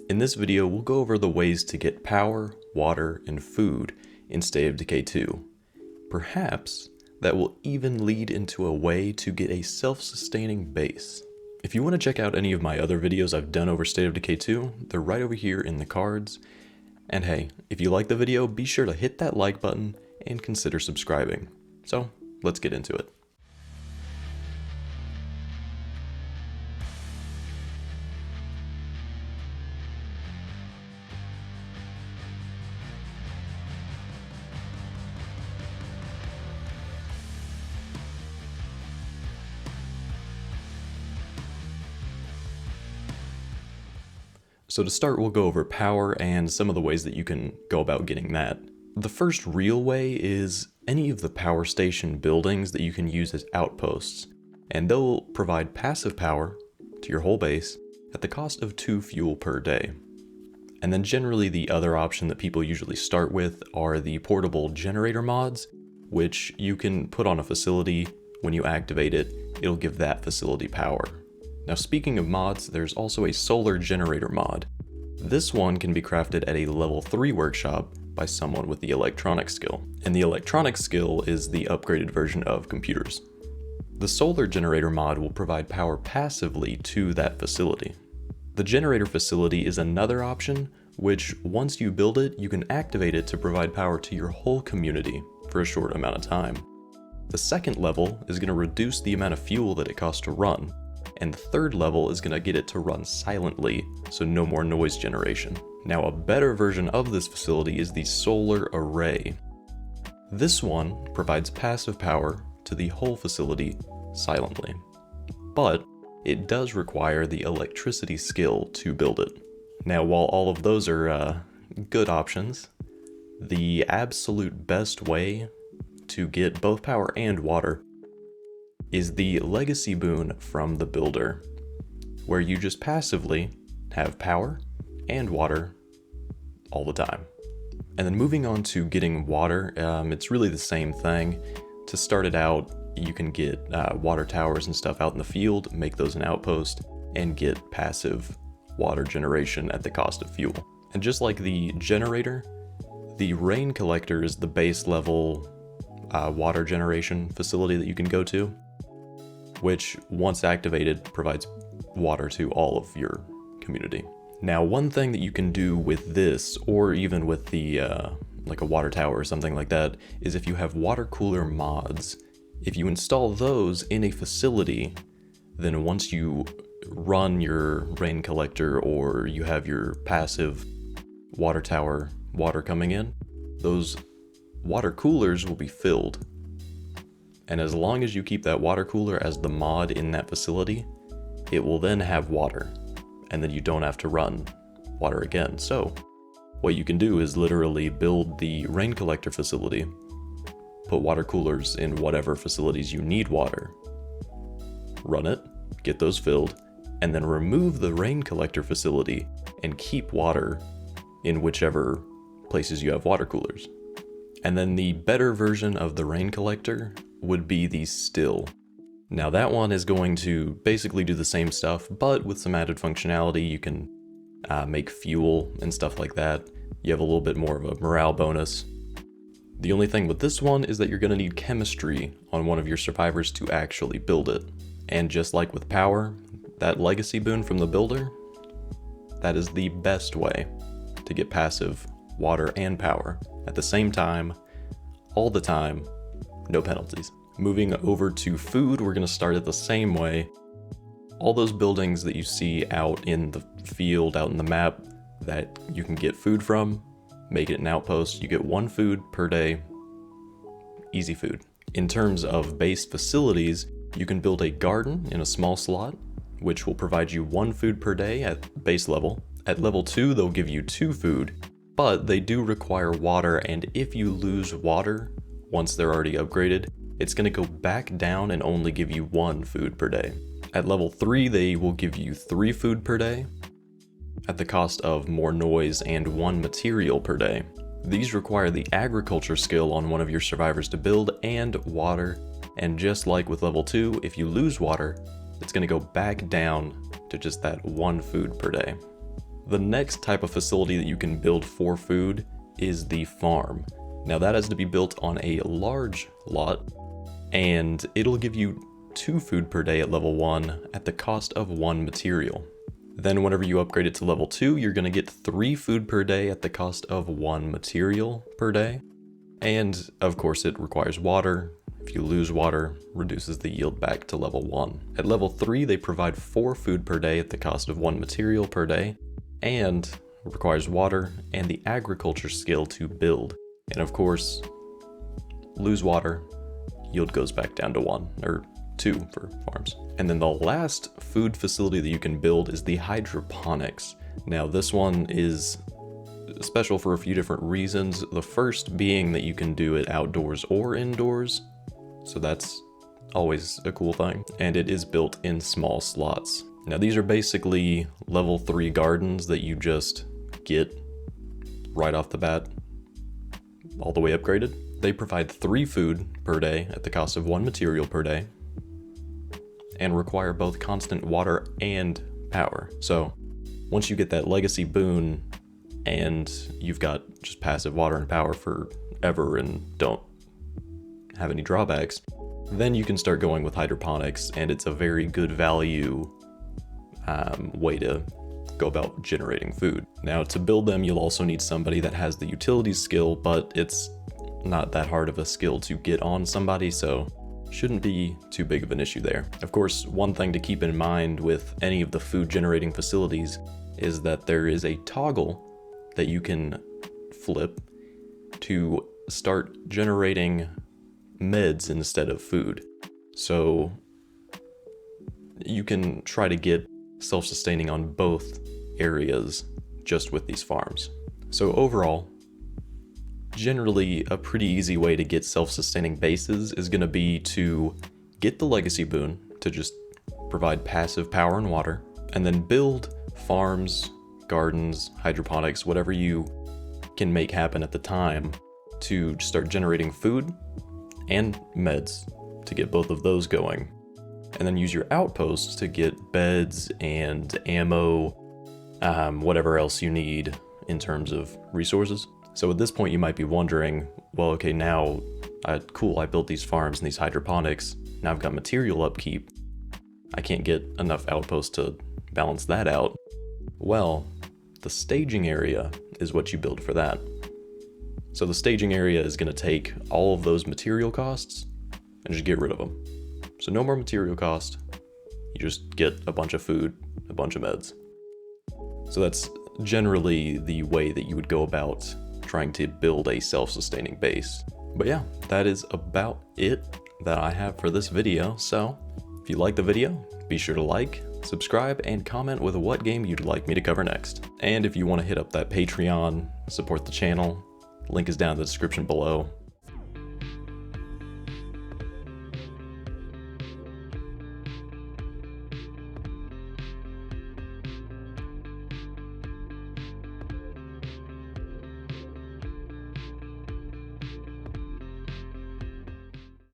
In this video, we'll go over the ways to get power, water, and food in State of Decay 2. Perhaps that will even lead into a way to get a self-sustaining base. If you want to check out any of my other videos I've done over State of Decay 2, they're right over here in the cards. And hey, if you like the video, be sure to hit that like button and consider subscribing. So, let's get into it. So to start, we'll go over power and some of the ways that you can go about getting that. The first real way is any of the power station buildings that you can use as outposts, and they'll provide passive power to your whole base at the cost of 2 fuel per day. And then generally the other option that people usually start with are the portable generator mods, which you can put on a facility. When you activate it, it'll give that facility power. Now speaking of mods, there's also a solar generator mod. This one can be crafted at a level 3 workshop by someone with the electronics skill. And the electronics skill is the upgraded version of computers. The solar generator mod will provide power passively to that facility. The generator facility is another option, which once you build it, you can activate it to provide power to your whole community for a short amount of time. The second level is going to reduce the amount of fuel that it costs to run. And the third level is going to get it to run silently, so no more noise generation. Now a better version of this facility is the solar array. This one provides passive power to the whole facility silently, but it does require the electricity skill to build it. Now while all of those are good options, the absolute best way to get both power and water is the legacy boon from the builder, where you just passively have power and water all the time. And then moving on to getting water, it's really the same thing. To start it out, you can get water towers and stuff out in the field, make those an outpost, and get passive water generation at the cost of fuel. And just like the generator, the rain collector is the base level water generation facility that you can go to, which once activated provides water to all of your community. Now one thing that you can do with this, or even with the like a water tower or something like that, is if you have water cooler mods, if you install those in a facility, then once you run your rain collector or you have your passive water tower water coming in, those water coolers will be filled. And as long as you keep that water cooler as the mod in that facility, it will then have water, and then you don't have to run water again. So what you can do is literally build the rain collector facility, put water coolers in whatever facilities you need water, run it, get those filled, and then remove the rain collector facility and keep water in whichever places you have water coolers. And then the better version of the rain collector would be the still. Now that one is going to basically do the same stuff, but with some added functionality. You can make fuel and stuff like that. You have a little bit more of a morale bonus. The only thing with this one is that you're going to need chemistry on one of your survivors to actually build it. And just like with power, that legacy boon from the builder, that is the best way to get passive water and power at the same time, all the time, no penalties. Moving over to food, we're going to start it the same way. All those buildings that you see out in the field, out in the map, that you can get food from, make it an outpost. You get 1 food per day, easy food. In terms of base facilities, you can build a garden in a small slot, which will provide you 1 food per day at base level. At level 2, they'll give you 2 food, but they do require water, and if you lose water, once they're already upgraded, it's going to go back down and only give you 1 food per day. At level 3, they will give you 3 food per day at the cost of more noise and 1 material per day. These require the agriculture skill on one of your survivors to build and water, and just like with level 2, if you lose water, it's going to go back down to just that 1 food per day. The next type of facility that you can build for food is the farm. Now that has to be built on a large lot, and it'll give you 2 food per day at level 1 at the cost of 1 material. Then whenever you upgrade it to level 2, you're going to get 3 food per day at the cost of 1 material per day. And of course it requires water. If you lose water, reduces the yield back to level 1. At level 3, they provide 4 food per day at the cost of 1 material per day, and requires water and the agriculture skill to build. And of course, lose water, yield goes back down to 1, or 2 for farms. And then the last food facility that you can build is the hydroponics. Now this one is special for a few different reasons. The first being that you can do it outdoors or indoors, so that's always a cool thing. And it is built in small slots. Now these are basically level 3 gardens that you just get right off the bat, all the way upgraded. They provide 3 food per day at the cost of 1 material per day, and require both constant water and power. So once you get that legacy boon and you've got just passive water and power forever and don't have any drawbacks, then you can start going with hydroponics, and it's a very good value way to go about generating food. Now to build them, you'll also need somebody that has the utilities skill, but it's not that hard of a skill to get on somebody, so shouldn't be too big of an issue there. Of course, one thing to keep in mind with any of the food generating facilities is that there is a toggle that you can flip to start generating meds instead of food. So you can try to get self-sustaining on both areas just with these farms. So overall, generally a pretty easy way to get self-sustaining bases is going to be to get the legacy boon to just provide passive power and water, and then build farms, gardens, hydroponics, whatever you can make happen at the time to start generating food and meds to get both of those going. And then use your outposts to get beds and ammo, whatever else you need in terms of resources. So at this point you might be wondering, well, okay, now, cool, I built these farms and these hydroponics, now I've got material upkeep. I can't get enough outposts to balance that out. Well, the staging area is what you build for that. So the staging area is going to take all of those material costs and just get rid of them. So no more material cost, you just get a bunch of food, a bunch of meds. So that's generally the way that you would go about trying to build a self-sustaining base. But yeah, that is about it that I have for this video. So if you like the video, be sure to like, subscribe, and comment with what game you'd like me to cover next. And if you want to hit up that Patreon, support the channel, link is down in the description below.